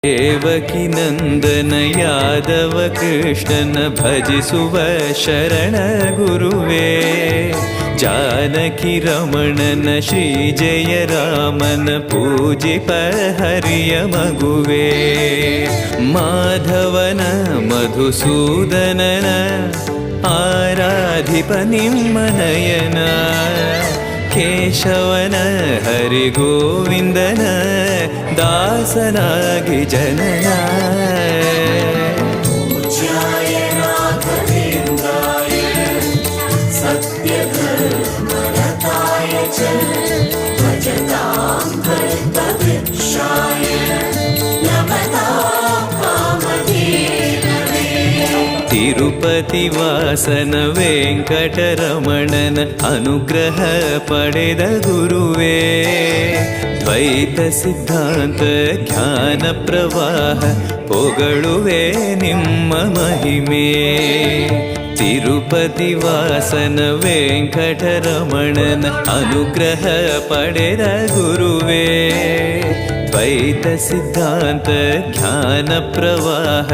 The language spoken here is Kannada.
ದೇವಕಿ ನಂದನ ಯಾದವ ಕೃಷ್ಣನ ಭಜಿಸುವ ಶರಣ ಗುರುವೇ, ಜಾನಕಿ ರಮಣನ ಶ್ರೀ ಜಯ ರಾಮನ ಪೂಜಿಪ ಹರಿಯ ಮಗುವೇ, ಮಾಧವನ ಮಧುಸೂದನನ ಆರಾಧಿಪ ನಿಮ್ಮ ನಯನ, ಕೇಶವನ ಹರಿಗೋವಿಂದನ ದಾಸನಾಗಿ ಜನನ. पूज्याय राघवेन्द्राय सत्यधर्मरताय च भजतां कल्पवृक्षाय नमतां कामधेनवे. ತಿರುಪತಿ ವಾಸನ ವೆಂಕಟರಮಣನ ಅನುಗ್ರಹ ಪಡೆದ ಗುರುವೇ, ದ್ವೈತ ಸಿದ್ಧಾಂತ ಜ್ಞಾನ ಪ್ರವಾಹ ಪೊಗಳುವೆ ನಿಮ್ಮ ಮಹಿಮೆ. ತಿರುಪತಿ ವಾಸನ ವೆಂಕಟರಮಣನ ಅನುಗ್ರಹ ಪಡೆದ ಗುರುವೇ, ದ್ವೈತ ಸಿದ್ಧಾಂತ ಜ್ಞಾನ ಪ್ರವಾಹ